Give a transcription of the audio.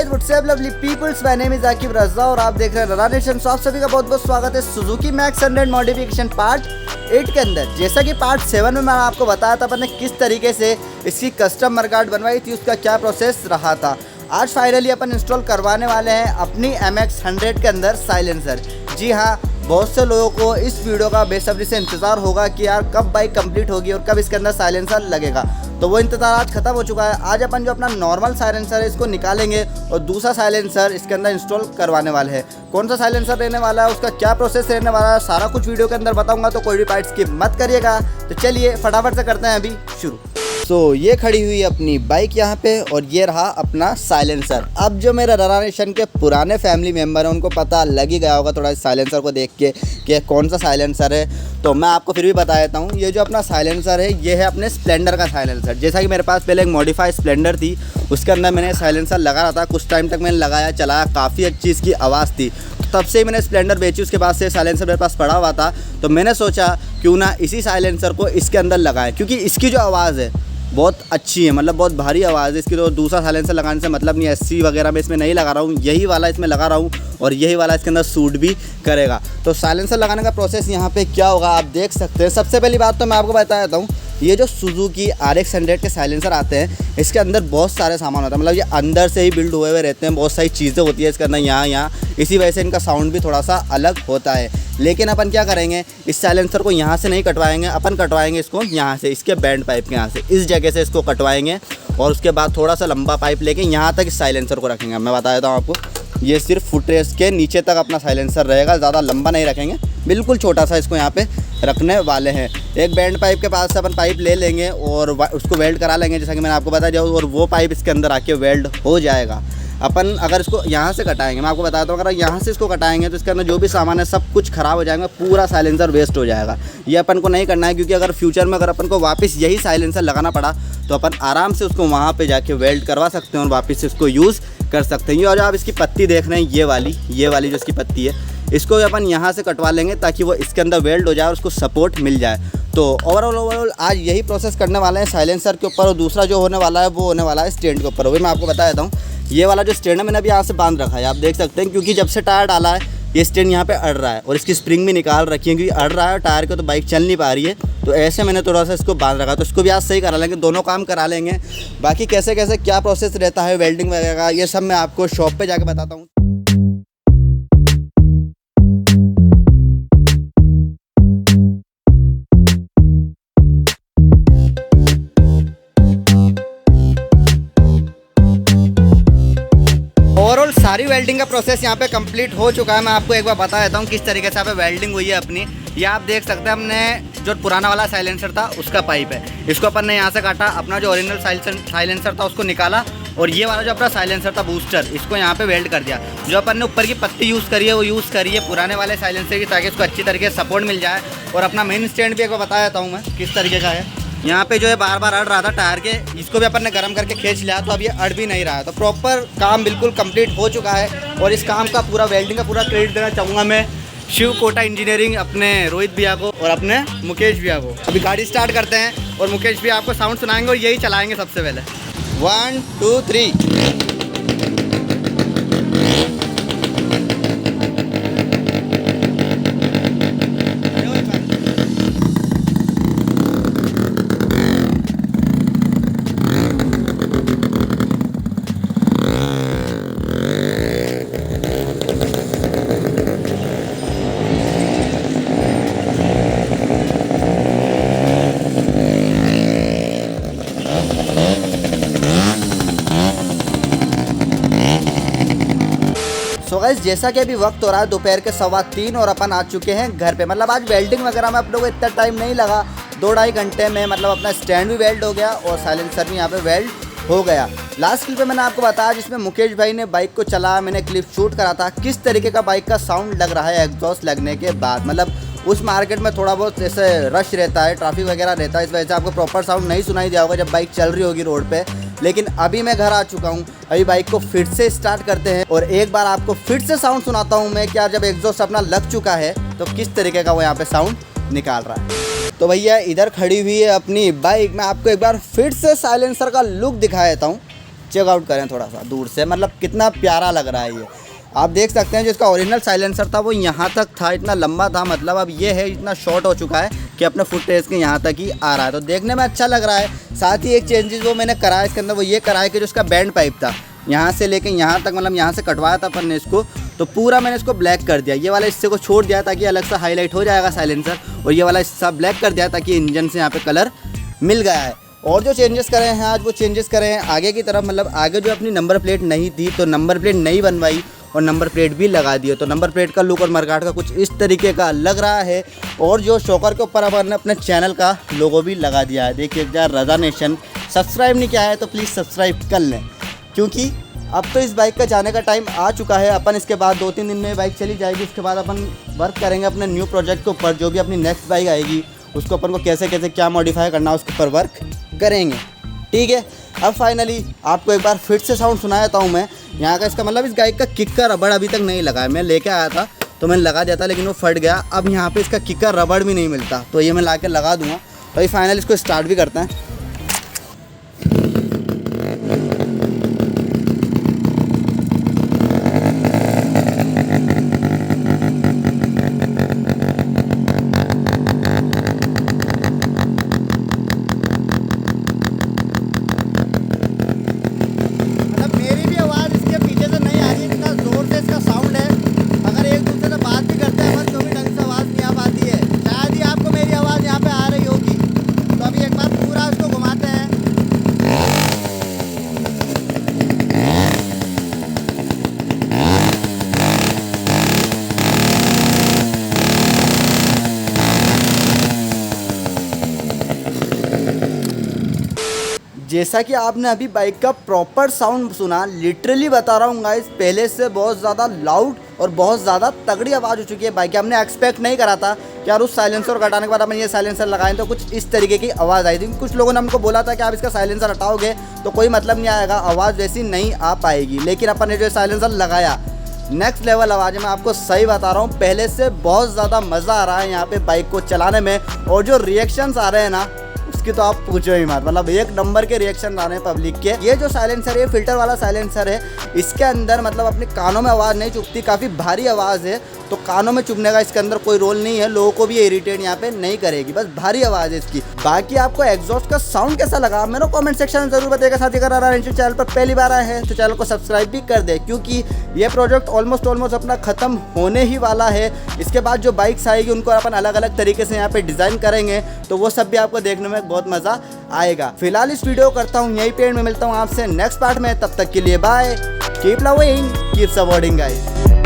Guys, what's up lovely peoples, my name is Aqib Raza और आप देख रहे हैं razanation। आप सभी का बहुत बहुत स्वागत है सुजुकी max-100 मॉडिफिकेशन पार्ट 8 के अंदर। जैसा कि पार्ट 7 में मैंने आपको बताया था मैंने किस तरीके से इसकी कस्टम मरगार्ड बनवाई थी, उसका क्या प्रोसेस रहा था। आज फाइनली अपन इंस्टॉल करवाने वाले हैं अपनी max-100 के अंदर साइलेंसर। जी हाँ, बहुत से लोगों को इस वीडियो का बेसब्री से इंतज़ार होगा कि यार कब बाइक कंप्लीट होगी और कब इसके अंदर साइलेंसर लगेगा। तो वो इंतज़ार आज ख़त्म हो चुका है। आज अपन जो अपना नॉर्मल साइलेंसर है इसको निकालेंगे और दूसरा साइलेंसर इसके अंदर इंस्टॉल करवाने वाले हैं। कौन सा साइलेंसर रहने वाला है, उसका क्या प्रोसेस रहने वाला है, सारा कुछ वीडियो के अंदर बताऊंगा, तो कोई भी पार्ट स्किप मत करिएगा। तो चलिए फटाफट से करते हैं अभी शुरू। तो ये खड़ी हुई अपनी बाइक यहाँ पे और ये रहा अपना साइलेंसर। अब जो मेरा razanation के पुराने फैमिली मेम्बर हैं उनको पता लग ही गया होगा थोड़ा इस साइलेंसर को देख के कि कौन सा साइलेंसर है। तो मैं आपको फिर भी बता देता हूँ, ये जो अपना साइलेंसर है ये है अपने स्प्लेंडर का साइलेंसर। जैसा कि मेरे पास पहले एक मॉडिफाइड स्प्लेंडर थी, उसके अंदर मैंने साइलेंसर लगा रहा था। कुछ टाइम तक मैंने लगाया, चलाया, काफ़ी अच्छी इसकी आवाज़ थी। तब से मैंने स्प्लेंडर बेची, उसके बाद से साइलेंसर मेरे पास पड़ा हुआ था। तो मैंने सोचा क्यों ना इसी साइलेंसर को इसके अंदर लगाएं, क्योंकि इसकी जो आवाज़ है बहुत अच्छी है, मतलब बहुत भारी आवाज़ है इसकी। तो दूसरा साइलेंसर लगाने से मतलब नहीं, 80 वगैरह में इसमें नहीं लगा रहा हूँ, यही वाला इसमें लगा रहा हूँ और यही वाला इसके अंदर सूट भी करेगा। तो साइलेंसर लगाने का प्रोसेस यहाँ पे क्या होगा आप देख सकते हैं। सबसे पहली बात तो मैं आपको बता देता हूँ, ये जो सुजुकी RX100 के साइलेंसर आते हैं इसके अंदर बहुत सारे सामान होता है, मतलब ये अंदर से ही बिल्ड हुए हुए रहते हैं, बहुत सारी चीज़ें होती है इसके अंदर यहाँ। इसी वजह से इनका साउंड भी थोड़ा सा अलग होता है। लेकिन अपन क्या करेंगे, इस साइलेंसर को यहाँ से नहीं कटवाएंगे, अपन कटवाएंगे इसको यहाँ से, इसके बैंड पाइप के यहाँ से, इस जगह से इसको कटवाएंगे और उसके बाद थोड़ा सा लंबा पाइप लेके यहाँ तक इस साइलेंसर को रखेंगे। मैं बता देता हूँ आपको, ये सिर्फ फुटरेस्ट के नीचे तक अपना साइलेंसर रहेगा, ज़्यादा लंबा नहीं रखेंगे, बिल्कुल छोटा सा इसको यहाँ पे रखने वाले हैं। एक बैंड पाइप के पास से अपन पाइप ले लेंगे और उसको वेल्ड करा लेंगे, जैसा कि मैंने आपको बताया, और वो पाइप इसके अंदर आके वेल्ड हो जाएगा। अपन अगर इसको यहाँ से कटाएंगे, मैं आपको बताता हूँ, अगर यहाँ से इसको कटाएंगे तो इसके अंदर जो भी सामान है सब कुछ ख़राब हो जाएगा, पूरा साइलेंसर वेस्ट हो जाएगा। ये अपन को नहीं करना है, क्योंकि अगर फ्यूचर में अगर अपन को वापस यही साइलेंसर लगाना पड़ा तो अपन आराम से उसको वहाँ पे जाके वेल्ड करवा सकते हैं और वापस इसको यूज़ कर सकते हैं। ये और जो आप इसकी पत्ती देख रहे हैं, ये वाली जो इसकी पत्ती है, इसको अपन यहाँ से कटवा लेंगे ताकि वो इसके अंदर वेल्ड हो जाए और उसको सपोर्ट मिल जाए। तो ओवरऑल आज यही प्रोसेस करने वाले हैं साइलेंसर के ऊपर। और दूसरा जो होने वाला है वो होने वाला है स्टैंड के ऊपर। वही मैं आपको बता देता हूँ, ये वाला जो स्टैंड है मैंने अभी यहाँ से बांध रखा है, आप देख सकते हैं, क्योंकि जब से टायर डाला है ये स्टैंड यहाँ पे अड़ रहा है और इसकी स्प्रिंग भी निकाल रखी है, क्योंकि अड़ रहा है टायर के, तो बाइक चल नहीं पा रही है। तो ऐसे मैंने थोड़ा सा इसको बांध रखा, तो इसको भी आज सही करा लेंगे, दोनों काम करा लेंगे। बाकी कैसे कैसे क्या प्रोसेस रहता है वेल्डिंग वगैरह का, ये सब मैं आपको शॉप पर जाके बताता हूँ। ओवरऑल सारी वेल्डिंग का प्रोसेस यहाँ पे कंप्लीट हो चुका है। मैं आपको एक बार बता देता हूँ किस तरीके से यहाँ पे वेल्डिंग हुई है अपनी। ये आप देख सकते हैं, हमने जो पुराना वाला साइलेंसर था उसका पाइप है, इसको अपन ने यहाँ से काटा, अपना जो ओरिजिनल साइलेंसर था उसको निकाला और ये वाला जो अपना साइलेंसर था बूस्टर, इसको यहाँ पे वेल्ड कर दिया। जो अपन ने ऊपर की पत्ती यूज़ करी है वो यूज़ करी है पुराने वाले साइलेंसर की, ताकि इसको अच्छी तरीके से सपोर्ट मिल जाए। और अपना मेन स्टैंड भी एक बार बता देता हूँ मैं किस तरीके का है। यहाँ पे जो है बार बार अड़ रहा था टायर के, इसको भी अपन ने गर्म करके खींच लिया, तो अब ये अड़ भी नहीं रहा है। तो प्रॉपर काम बिल्कुल कंप्लीट हो चुका है। और इस काम का पूरा वेल्डिंग का पूरा क्रेडिट देना चाहूँगा मैं शिव कोटा इंजीनियरिंग, अपने रोहित भैया को और अपने मुकेश भैया को। अभी गाड़ी स्टार्ट करते हैं और मुकेश भैया आपको साउंड सुनाएंगे और यही चलाएंगे सबसे पहले। 1 2 3। सो गाइस, जैसा कि अभी वक्त हो रहा है दोपहर के 2:15 और अपन आ चुके हैं घर पे। मतलब आज वेल्डिंग वगैरह में अपने को इतना टाइम नहीं लगा, 2-2.5 घंटे में मतलब अपना स्टैंड भी वेल्ड हो गया और साइलेंसर भी यहाँ पे वेल्ड हो गया। लास्ट क्लिप में मैंने आपको बताया जिसमें मुकेश भाई ने बाइक को चलाया, मैंने क्लिप शूट करा था किस तरीके का बाइक का साउंड लग रहा है एग्जॉस्ट लगने के बाद। मतलब उस मार्केट में थोड़ा बहुत जैसे रश रहता है, ट्रैफिक वगैरह रहता है, इस वजह से आपको प्रॉपर साउंड नहीं सुनाई दिया होगा जब बाइक चल रही होगी रोड पे। लेकिन अभी मैं घर आ चुका हूँ, अभी बाइक को फिर से स्टार्ट करते हैं और एक बार आपको फिर से साउंड सुनाता हूँ मैं, क्या जब एग्जॉस्ट अपना लग चुका है तो किस तरीके का वो यहाँ पे साउंड निकाल रहा है। तो भैया इधर खड़ी हुई है अपनी बाइक, मैं आपको एक बार फिर से साइलेंसर का लुक दिखा देता हूँ। चेकआउट करें थोड़ा सा दूर से, मतलब कितना प्यारा लग रहा है ये। आप देख सकते हैं जो इसका ओरिजिनल साइलेंसर था वो यहाँ तक था, इतना लंबा था, मतलब अब ये है इतना शॉर्ट हो चुका है कि अपने फुट रेस्ट के यहाँ तक ही आ रहा है। तो देखने में अच्छा लग रहा है। साथ ही एक चेंजेस वो मैंने करा है इसके अंदर, वो ये करा है कि जो इसका बैंड पाइप था यहाँ से लेके यहाँ तक, मतलब यहाँ से कटवाया था अपन ने इसको, तो पूरा मैंने इसको ब्लैक कर दिया। ये वाला हिस्से को छोड़ दिया ताकि अलग सा हाईलाइट हो जाएगा साइलेंसर, और ये वाला हिस्सा ब्लैक कर दिया ताकि इंजन से यहाँ पे कलर मिल गया है। और जो चेंजेस करे हैं आज, वो चेंजेस करे हैं आगे की तरफ, मतलब आगे जो अपनी नंबर प्लेट नहीं थी तो नंबर प्लेट नहीं बनवाई और नंबर प्लेट भी लगा दी है। तो नंबर प्लेट का लुक और मरगाट का कुछ इस तरीके का लग रहा है। और जो शॉकर के ऊपर अपन ने अपने चैनल का लोगो भी लगा दिया है। देखिए यार, राजानेशन सब्सक्राइब नहीं किया है तो प्लीज़ सब्सक्राइब कर लें, क्योंकि अब तो इस बाइक का जाने का टाइम आ चुका है। अपन इसके बाद 2-3 दिन में बाइक चली जाएगी, उसके बाद अपन वर्क करेंगे अपने न्यू प्रोजेक्ट के ऊपर। जो भी अपनी नेक्स्ट बाइक आएगी उसको अपन को कैसे कैसे क्या मॉडिफाई करना है उसके ऊपर वर्क करेंगे, ठीक है। अब फाइनली आपको एक बार फिर से साउंड सुना देता हूँ मैं यहाँ का। इसका मतलब इस बाइक का किक का रबड़ अभी तक नहीं लगा है। मैं लेके आया था तो मैंने लगा दिया था लेकिन वो फट गया। अब यहाँ पे इसका किक का रबड़ भी नहीं मिलता, तो ये मैं ला के लगा दूँगा। तो अभी फाइनली इसको स्टार्ट भी करते हैं। जैसा कि आपने अभी बाइक का प्रॉपर साउंड सुना, लिटरली बता रहा हूँ गाइस, पहले से बहुत ज़्यादा लाउड और बहुत ज़्यादा तगड़ी आवाज़ हो चुकी है बाइक की। हमने एक्सपेक्ट नहीं करा था कि यार उस साइलेंसर को हटाने के बाद अपन ये साइलेंसर लगाएं तो कुछ इस तरीके की आवाज़ आई थी। कुछ लोगों ने हमको बोला था कि आप इसका साइलेंसर हटाओगे तो कोई मतलब नहीं आएगा, आवाज़ वैसी नहीं आ पाएगी। लेकिन अपन ने जो साइलेंसर लगाया, नेक्स्ट लेवल आवाज़ है। मैं आपको सही बता रहा हूँ, पहले से बहुत ज़्यादा मज़ा आ रहा है यहाँ पे बाइक को चलाने में। और जो रिएक्शंस आ रहे हैं ना, उसकी तो आप पूछो ही मत, मतलब एक नंबर के रिएक्शन आ रहे हैं पब्लिक के। ये जो साइलेंसर है, फिल्टर वाला साइलेंसर है, इसके अंदर मतलब अपने कानों में आवाज़ नहीं चुभती, काफ़ी भारी आवाज़ है। तो कानों में चुभने का इसके अंदर कोई रोल नहीं है, लोगों को भी इरिटेट यहाँ पे नहीं करेगी, बस भारी आवाज़ है इसकी। बाकी आपको एग्जॉस्ट का साउंड कैसा लगा मेरे को कमेंट सेक्शन में जरूर बताइएगा। साथ ही अगर राजानेशन चैनल पर पहली बार आए हैं तो चैनल को सब्सक्राइब भी कर दे, क्योंकि ये प्रोजेक्ट ऑलमोस्ट अपना ख़त्म होने ही वाला है। इसके बाद जो बाइक्स आएगी उनको अपन अलग अलग तरीके से यहाँ पे डिज़ाइन करेंगे, तो वो सब भी आपको देखने में बहुत मज़ा आएगा। फिलहाल इस वीडियो करता हूँ यहीं पे, में मिलता हूँ आपसे नेक्स्ट पार्ट में। तब तक के लिए bye, keep loving, keep supporting guys.